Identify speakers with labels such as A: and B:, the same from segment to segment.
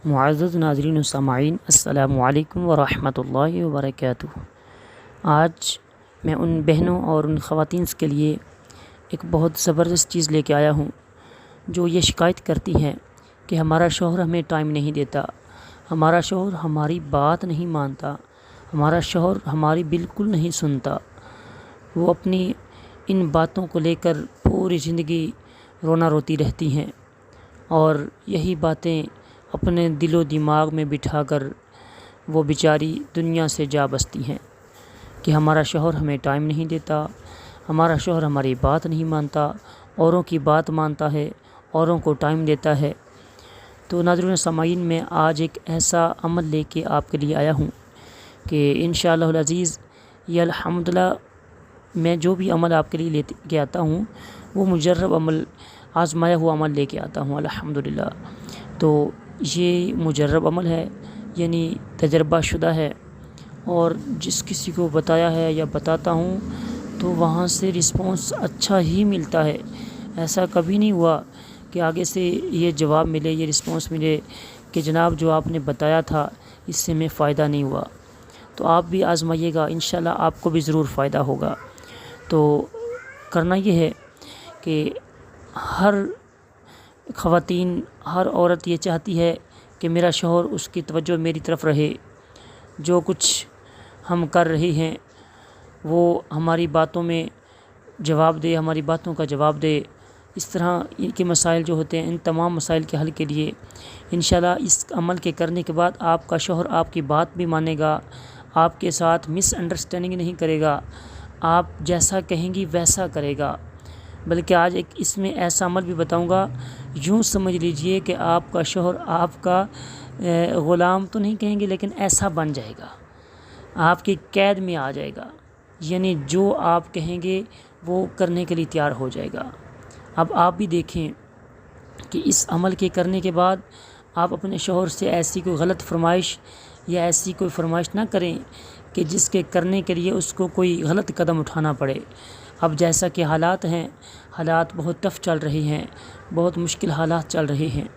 A: معزز ناظرین و سامعین، السلام علیکم ورحمۃ اللہ وبرکاتہ۔ آج میں ان بہنوں اور ان خواتین کے لیے ایک بہت زبردست چیز لے کے آیا ہوں جو یہ شکایت کرتی ہیں کہ ہمارا شوہر ہمیں ٹائم نہیں دیتا، ہمارا شوہر ہماری بات نہیں مانتا، ہمارا شوہر ہماری بالکل نہیں سنتا۔ وہ اپنی ان باتوں کو لے کر پوری زندگی رونا روتی رہتی ہیں اور یہی باتیں اپنے دل و دماغ میں بٹھا کر وہ بیچاری دنیا سے جا بستی ہیں کہ ہمارا شوہر ہمیں ٹائم نہیں دیتا، ہمارا شوہر ہماری بات نہیں مانتا، اوروں کی بات مانتا ہے، اوروں کو ٹائم دیتا ہے۔ تو ناظرین و سامعین، میں آج ایک ایسا عمل لے کے آپ کے لیے آیا ہوں کہ انشاءاللہ العزیز یہ الحمدللہ میں جو بھی عمل آپ کے لیے لے کے آتا ہوں وہ مجرب عمل، آزمایا ہوا عمل لے کے آتا ہوں الحمدللہ۔ تو یہ مجرب عمل ہے، یعنی تجربہ شدہ ہے، اور جس کسی کو بتایا ہے یا بتاتا ہوں تو وہاں سے رسپانس اچھا ہی ملتا ہے۔ ایسا کبھی نہیں ہوا کہ آگے سے یہ جواب ملے، یہ رسپانس ملے کہ جناب جو آپ نے بتایا تھا اس سے میں فائدہ نہیں ہوا۔ تو آپ بھی آزمائیے گا، انشاءاللہ آپ کو بھی ضرور فائدہ ہوگا۔ تو کرنا یہ ہے کہ ہر خواتین، ہر عورت یہ چاہتی ہے کہ میرا شوہر، اس کی توجہ میری طرف رہے، جو کچھ ہم کر رہے ہیں وہ ہماری باتوں میں جواب دے، ہماری باتوں کا جواب دے۔ اس طرح ان کے مسائل جو ہوتے ہیں، ان تمام مسائل کے حل کے لیے انشاءاللہ اس عمل کے کرنے کے بعد آپ کا شوہر آپ کی بات بھی مانے گا، آپ کے ساتھ مس انڈرسٹینڈنگ نہیں کرے گا، آپ جیسا کہیں گی ویسا کرے گا۔ بلکہ آج ایک اس میں ایسا عمل بھی بتاؤں گا، یوں سمجھ لیجئے کہ آپ کا شوہر آپ کا غلام تو نہیں کہیں گے لیکن ایسا بن جائے گا، آپ کی قید میں آ جائے گا، یعنی جو آپ کہیں گے وہ کرنے کے لیے تیار ہو جائے گا۔ اب آپ بھی دیکھیں کہ اس عمل کے کرنے کے بعد آپ اپنے شوہر سے ایسی کوئی غلط فرمائش یا ایسی کوئی فرمائش نہ کریں کہ جس کے کرنے کے لیے اس کو کوئی غلط قدم اٹھانا پڑے۔ اب جیسا کہ حالات ہیں، حالات بہت ٹف چل رہے ہیں، بہت مشکل حالات چل رہے ہیں،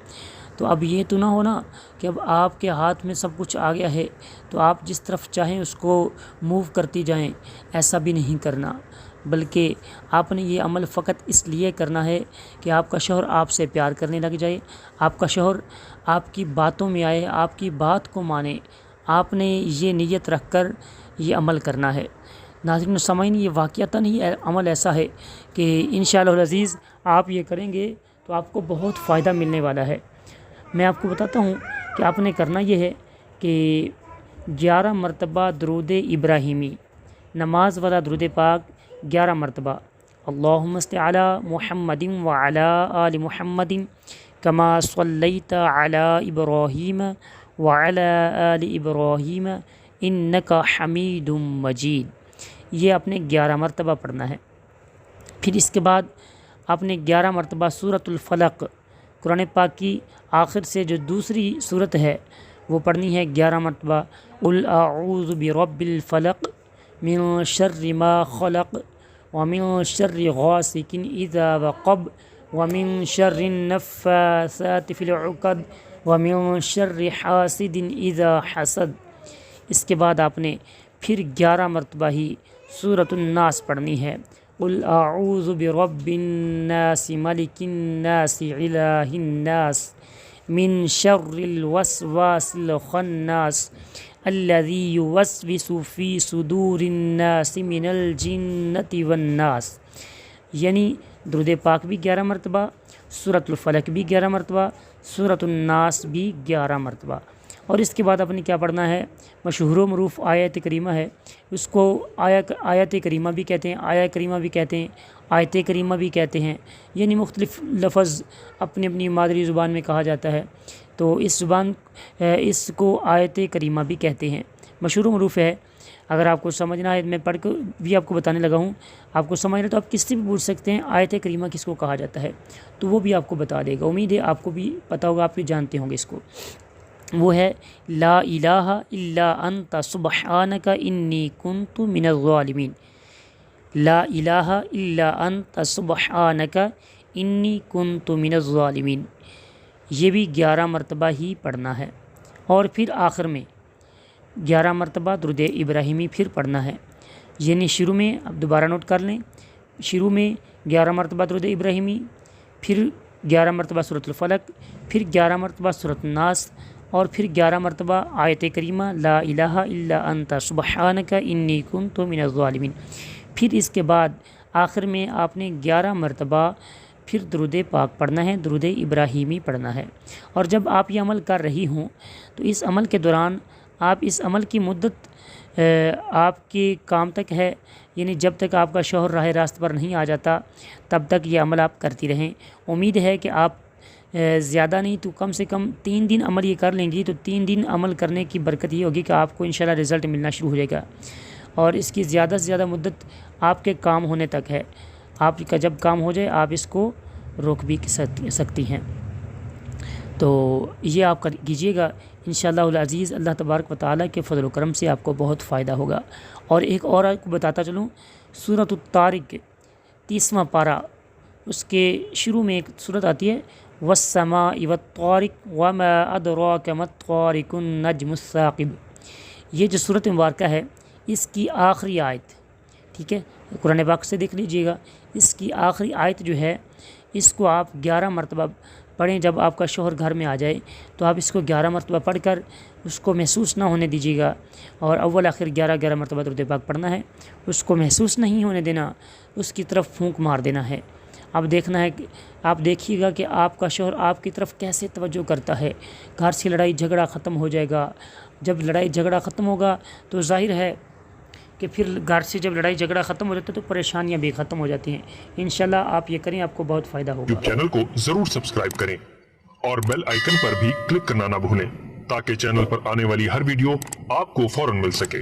A: تو اب یہ تو نہ ہونا کہ اب آپ کے ہاتھ میں سب کچھ آ گیا ہے تو آپ جس طرف چاہیں اس کو موو کرتی جائیں، ایسا بھی نہیں کرنا۔ بلکہ آپ نے یہ عمل فقط اس لیے کرنا ہے کہ آپ کا شوہر آپ سے پیار کرنے لگ جائے، آپ کا شوہر آپ کی باتوں میں آئے، آپ کی بات کو مانے۔ آپ نے یہ نیت رکھ کر یہ عمل کرنا ہے۔ ناظرین و سامعین، یہ واقعتاً ہی عمل ایسا ہے کہ انشاءاللہ العزیز آپ یہ کریں گے تو آپ کو بہت فائدہ ملنے والا ہے۔ میں آپ کو بتاتا ہوں کہ آپ نے کرنا یہ ہے کہ 11 مرتبہ درود ابراہیمی، نماز والا درود پاک 11 مرتبہ، اللہم صل علی محمد وعلی آل محمد کما صلیت علی ابراہیم وعلی آل ابراہیم انک حمید مجید۔ یہ آپ نے 11 مرتبہ پڑھنا ہے۔ پھر اس کے بعد آپ نے 11 مرتبہ سورۃ الفلق، قرآن پاک کی آخر سے جو دوسری سورت ہے وہ پڑھنی ہے 11 مرتبہ۔ قل اعوذ برب الفلق من شر ما خلق ومن شر غاسق اذا وقب ومن شر النفاثات فی العقد ومن شر حاسد اذا حسد۔ اس کے بعد آپ نے پھر 11 مرتبہ ہی سورۃ الناس پڑھنی ہے۔ قل اعوذ برب الناس ملک الناس الہ الناس من شر الوسواس الخناس الذی یوسوس فی صدور الناس من الجنۃ والناس۔ یعنی درود پاک بھی 11 مرتبہ، سورۃ الفلق بھی 11 مرتبہ، سورۃ الناس بھی 11 مرتبہ۔ اور اس کے بعد اپنے کیا پڑھنا ہے، مشہور و معروف آیت کریمہ ہے، اس کو آیت کریمہ بھی کہتے ہیں، آیہ کریمہ بھی کہتے ہیں، آیت کریمہ بھی کہتے ہیں، یعنی مختلف لفظ اپنی اپنی مادری زبان میں کہا جاتا ہے، تو اس کو آیت کریمہ بھی کہتے ہیں، مشہور و معروف ہے۔ اگر آپ کو سمجھنا ہے، میں پڑھ کے بھی آپ کو بتانے لگا ہوں، آپ کو سمجھنا تو آپ کس سے بھی پوچھ سکتے ہیں آیت کریمہ کس کو کہا جاتا ہے، تو وہ بھی آپ کو بتا دے گا۔ امید ہے آپ کو بھی پتہ ہوگا، آپ بھی جانتے ہوں گے اس کو۔ وہ ہے لا الہ الا انت سبحانک انی کنت من الظالمین۔ لا الہ الا انت سبحانک انی کنت من الظالمین، یہ بھی 11 مرتبہ ہی پڑھنا ہے، اور پھر آخر میں 11 مرتبہ درود ابراہیمی پھر پڑھنا ہے، یعنی شروع میں اب دوبارہ نوٹ کر لیں، شروع میں 11 مرتبہ درود ابراہیمی، پھر 11 مرتبہ سورۃ الفلق، پھر 11 مرتبہ سورۃ الناس، اور پھر 11 مرتبہ آیت کریمہ لا الہ الا انت سبحانک انی کنت من الظالمین۔ پھر اس کے بعد آخر میں آپ نے 11 مرتبہ پھر درود پاک پڑھنا ہے، درود ابراہیمی پڑھنا ہے۔ اور جب آپ یہ عمل کر رہی ہوں تو اس عمل کے دوران آپ اس عمل کی مدت آپ کے کام تک ہے، یعنی جب تک آپ کا شوہر راہ راست پر نہیں آ جاتا تب تک یہ عمل آپ کرتی رہیں۔ امید ہے کہ آپ زیادہ نہیں تو کم سے کم 3 دن عمل یہ کر لیں گی، تو 3 دن عمل کرنے کی برکت یہ ہوگی کہ آپ کو انشاءاللہ رزلٹ ملنا شروع ہو جائے گا، اور اس کی زیادہ سے زیادہ مدت آپ کے کام ہونے تک ہے۔ آپ کا جب کام ہو جائے آپ اس کو روک بھی سکتی ہیں، تو یہ آپ کیجیے گا انشاءاللہ العزیز۔ اللہ تبارک و تعالیٰ کے فضل و کرم سے آپ کو بہت فائدہ ہوگا۔ اور ایک اور آپ کو بتاتا چلوں، سورۃ الطارق 30واں پارہ، اس کے شروع میں ایک سورت آتی ہے والسماء والطارق وما ادراک ما الطارق النجم الثاقب۔ یہ جو سورت مبارکہ ہے اس کی آخری آیت، ٹھیک ہے، قرآن پاک سے دیکھ لیجئے گا، اس کی آخری آیت جو ہے اس کو آپ 11 مرتبہ پڑھیں۔ جب آپ کا شوہر گھر میں آ جائے تو آپ اس کو 11 مرتبہ پڑھ کر اس کو محسوس نہ ہونے دیجیے گا، اور اول آخر 11 مرتبہ درود پاک پڑھنا ہے، اس کو محسوس نہیں ہونے دینا، اس کی طرف پھونک مار دینا ہے۔ اب دیکھنا ہے کہ آپ دیکھیے گا کہ آپ کا شوہر آپ کی طرف کیسے توجہ کرتا ہے، گھر سے لڑائی جھگڑا ختم ہو جائے گا۔ جب لڑائی جھگڑا ختم ہوگا تو ظاہر ہے کہ پھر گھر سے جب لڑائی جھگڑا ختم ہو جاتا ہے تو پریشانیاں بھی ختم ہو جاتی ہیں۔ انشاءاللہ آپ یہ کریں، آپ کو بہت فائدہ ہوگا۔
B: یوٹیوب چینل کو ضرور سبسکرائب کریں اور بیل آئیکن پر بھی کلک کرنا نہ بھولیں تاکہ چینل پر آنے والی ہر ویڈیو آپ کو فوراً مل سکے۔